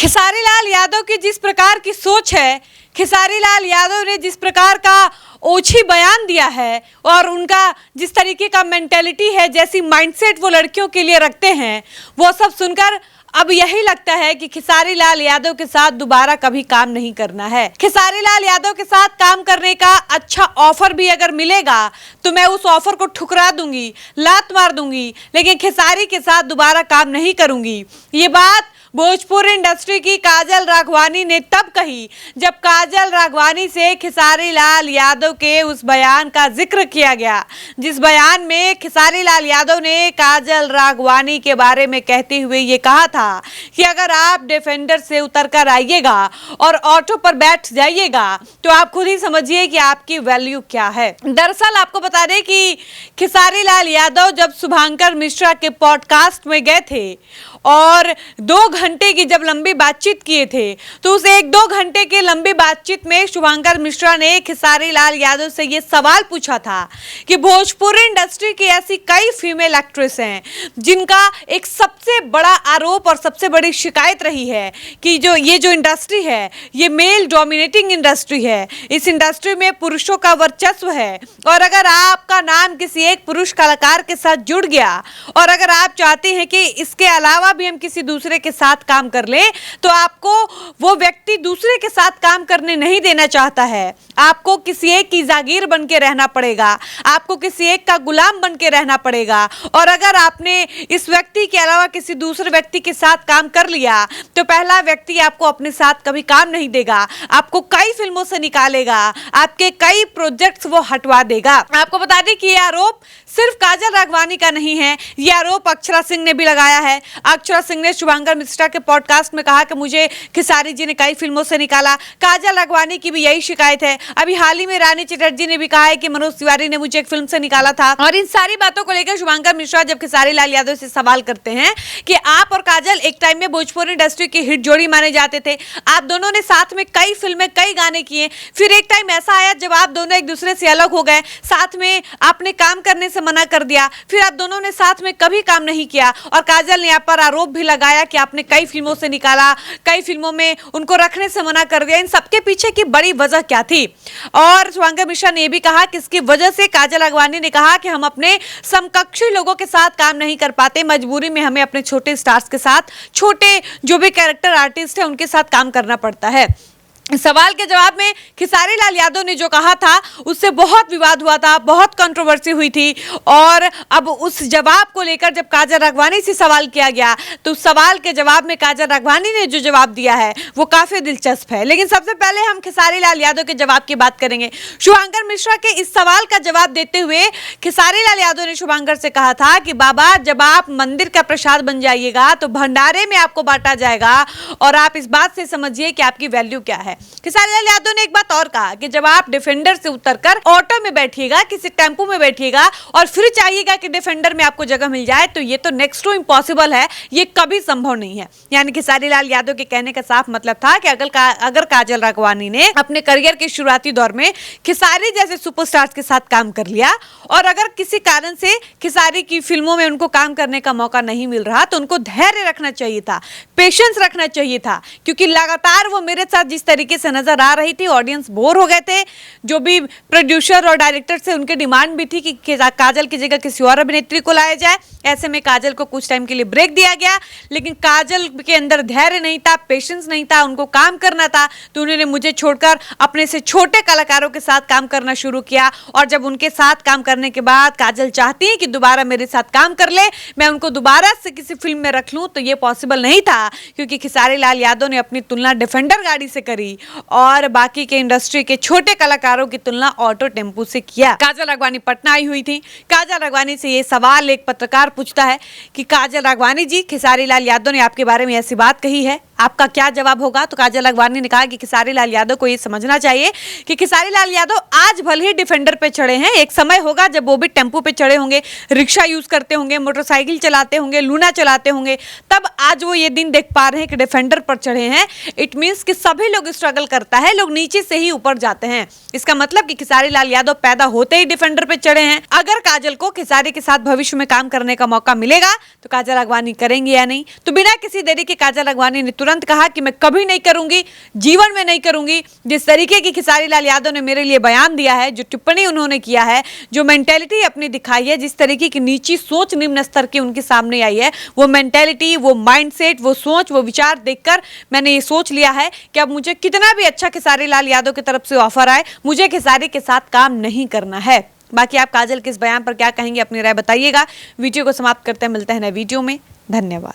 खेसारी लाल यादव की जिस प्रकार की सोच है, खेसारी लाल यादव ने जिस प्रकार का ओछी बयान दिया है और उनका जिस तरीके का मेंटेलिटी है, जैसी माइंडसेट वो लड़कियों के लिए रखते हैं, वो सब सुनकर अब यही लगता है कि खेसारी लाल यादव के साथ दोबारा कभी काम नहीं करना है। खेसारी लाल यादव के साथ काम करने का अच्छा ऑफर भी अगर मिलेगा तो मैं उस ऑफर को ठुकरा दूंगी, लात मार दूंगी, लेकिन खेसारी के साथ दोबारा काम नहीं करूंगी। ये बात भोजपुरी इंडस्ट्री की काजल राघवानी ने तब कही जब काजल राघवानी से खेसारी लाल यादव के उस बयान का जिक्र किया गया, जिस बयान में खेसारी लाल यादव ने काजल राघवानी के बारे में कहते हुए ये कहा था कि अगर आप डिफेंडर से उतर कर आइएगा और ऑटो पर बैठ जाइएगा तो आप खुद ही समझिए कि आपकी वैल्यू क्या है। दरअसल आपको बता दें कि खेसारी लाल यादव जब शुभांकर मिश्रा के पॉडकास्ट में गए थे और 2 घंटे की जब लंबी बातचीत किए थे, तो उस 1-2 घंटे की लंबी बातचीत में शुभांकर मिश्रा ने खेसारी लाल यादव से ये सवाल पूछा था कि भोजपुरी इंडस्ट्री की ऐसी कई फीमेल एक्ट्रेस हैं जिनका एक सबसे बड़ा आरोप और सबसे बड़ी शिकायत रही है कि जो इंडस्ट्री है ये मेल डोमिनेटिंग इंडस्ट्री है, इस इंडस्ट्री में पुरुषों का वर्चस्व है और अगर आपका नाम किसी एक पुरुष कलाकार के साथ जुड़ गया और अगर आप चाहते हैं कि इसके अलावा भी हम किसी दूसरे के साथ काम कर ले तो आपको वो व्यक्ति दूसरे के साथ काम करने नहीं देना चाहता है। आपको किसी एक की जागीर बन के रहना पड़ेगा, आपको किसी एक का गुलाम बन के रहना पड़ेगा और अगर आपने इस व्यक्ति के अलावा किसी दूसरे व्यक्ति के साथ काम कर लिया तो पहला व्यक्ति आपको अपने साथ कभी काम नहीं देगा, आपको कई फिल्मों से निकालेगा, आपके कई प्रोजेक्ट्स वो हटवा देगा। आपको बता दें कि ये आरोप सिर्फ काजल राघवानी का नहीं है, ये आरोप अक्षरा सिंह ने भी लगाया है। अक्षरा सिंह ने शुभांकर मिश्रा के पॉडकास्ट में कहा कि मुझे खेसारी जी ने कई फिल्मों से निकाला। काजल राघवानी की भी यही शिकायत है। अभी हाल ही में रानी चटर्जी ने भी कहा है कि मनोज तिवारी ने मुझे एक फिल्म से निकाला था। और इन सारी बातों को लेकर शुभांकर मिश्रा जब खेसारी लाल यादव से सवाल करते हैं कि आप और काजल एक टाइम में भोजपुरी इंडस्ट्री की हिट जोड़ी माने जाते थे, आप दोनों ने साथ में कई फिल्में कई गाने किए, फिर एक टाइम ऐसा आया जब आप दोनों एक दूसरे से अलग हो गए, साथ में आपने काम करने से मना कर दिया, फिर आप दोनों ने साथ में कभी काम नहीं किया और काजल ने यहाँ पर आरोप भी लगाया कि आपने कई फिल्मों से निकाला, कई फिल्मों में उनको रखने से मना कर दिया। इन सबके पीछे की बड़ी वजह क्या थी? और शुभांकर मिश्रा ने भी कहा कि इसकी वजह से काजल राघवानी ने कहा कि हम अपने समकक्षी लोगों के साथ काम नहीं कर पाते, मजबूरी में हमें अपने छोटे स्टार्स के साथ, छोटे जो भी कैरेक्टर आर्टिस्ट है उनके साथ काम करना पड़ता है। सवाल के जवाब में खेसारी लाल यादव ने जो कहा था उससे बहुत विवाद हुआ था, बहुत कंट्रोवर्सी हुई थी और अब उस जवाब को लेकर जब काजल राघवानी से सवाल किया गया तो उस सवाल के जवाब में काजल राघवानी ने जो जवाब दिया है वो काफी दिलचस्प है। लेकिन सबसे पहले हम खेसारी लाल यादव के जवाब की बात करेंगे। शुभांकर मिश्रा के इस सवाल का जवाब देते हुए खेसारी लाल यादव ने शुभांकर से कहा था कि बाबा जब आप मंदिर का प्रसाद बन जाइएगा तो भंडारे में आपको बांटा जाएगा और आप इस बात से समझिए कि आपकी वैल्यू क्या है। खेसारी लाल यादव ने एक बात और कहा कि जब आप डिफेंडर से उतरकर ऑटो में बैठिएगा, किसी टेंपो में बैठिएगा और फिर चाहिएगा कि डिफेंडर में आपको जगह मिल जाए तो ये तो नेक्स्ट टू इम्पॉसिबल है, ये कभी संभव नहीं है। यानी खेसारी लाल यादव के कहने का साफ मतलब था कि अगर काजल राघवानी ने अपने करियर के शुरुआती दौर में खेसारी जैसे सुपरस्टार्स के साथ काम कर लिया और अगर किसी कारण से खेसारी की फिल्मों में उनको काम करने का मौका नहीं मिल रहा तो उनको धैर्य रखना चाहिए था, पेशेंस रखना चाहिए था, क्योंकि लगातार वो मेरे साथ जिस तरीके से नजर आ रही थी ऑडियंस बोर हो गए थे। जो भी प्रोड्यूसर और डायरेक्टर से उनकी डिमांड भी थी कि काजल की जगह किसी और अभिनेत्री को लाया जाए। ऐसे में काजल को कुछ टाइम के लिए ब्रेक दिया गया, लेकिन काजल के अंदर धैर्य नहीं था, पेशेंस नहीं था, उनको काम करना था तो उन्होंने मुझे छोड़कर अपने से छोटे कलाकारों के साथ काम करना शुरू किया। और जब उनके साथ काम करने के बाद काजल चाहती है कि दोबारा मेरे साथ काम कर ले, मैं उनको दोबारा से किसी फिल्म में रख लूं तो ये पॉसिबल नहीं था, क्योंकि खेसारी लाल यादव ने अपनी तुलना डिफेंडर गाड़ी से करी और बाकी के इंडस्ट्री के छोटे कलाकारों की तुलना ऑटो टेम्पो से किया। काजल राघवानी पटना आई हुई थी। काजल राघवानी से ये सवाल एक पत्रकार पूछता है कि काजल राघवानी जी, खेसारी लाल यादव ने आपके बारे में ऐसी बात कही है, आपका क्या जवाब होगा? तो काजल राघवानी ने कहा कि खेसारी लाल यादव को ये समझना चाहिए कि खेसारी लाल यादव आज भले ही डिफेंडर पे चढ़े हैं, एक समय होगा जब वो भी टेम्पो पे चढ़े होंगे, रिक्शा यूज करते होंगे, मोटरसाइकिल चलाते होंगे, लूना चलाते होंगे, तब आज वो ये दिन देख पा रहे हैं कि डिफेंडर पर चढ़े हैं। इट मीन्स कि सभी लोग स्ट्रगल करता है, लोग नीचे से ही ऊपर जाते हैं। इसका मतलब कि खेसारी लाल यादव पैदा होते ही डिफेंडर पे चढ़े हैं। अगर काजल को खेसारी के साथ भविष्य में काम करने का मौका मिलेगा तो काजल राघवानी करेंगे या नहीं? तो बिना किसी देरी के काजल राघवानी ने तुरंत कहा कि मैं कभी नहीं करूंगी, जीवन में नहीं करूंगी। जिस तरीके की खेसारी लाल यादव ने मेरे लिए बयान दिया है, जो टिप्पणी उन्होंने किया है, जो मेंटेलिटी अपनी दिखाई है, जिस तरीके की नीची सोच निम्न स्तर की उनके सामने आई है, वो मेंटेलिटी, वो माइंडसेट, वो सोच, वो विचार देखकर मैंने ये सोच लिया है कि अब मुझे कितना भी अच्छा खेसारी लाल यादव की तरफ से ऑफर आए, मुझे खेसारी के साथ काम नहीं करना है। बाकी आप काजल के इस बयान पर क्या कहेंगे, अपनी राय बताइएगा। वीडियो को समाप्त करते हैं, मिलते हैं नए वीडियो में। धन्यवाद।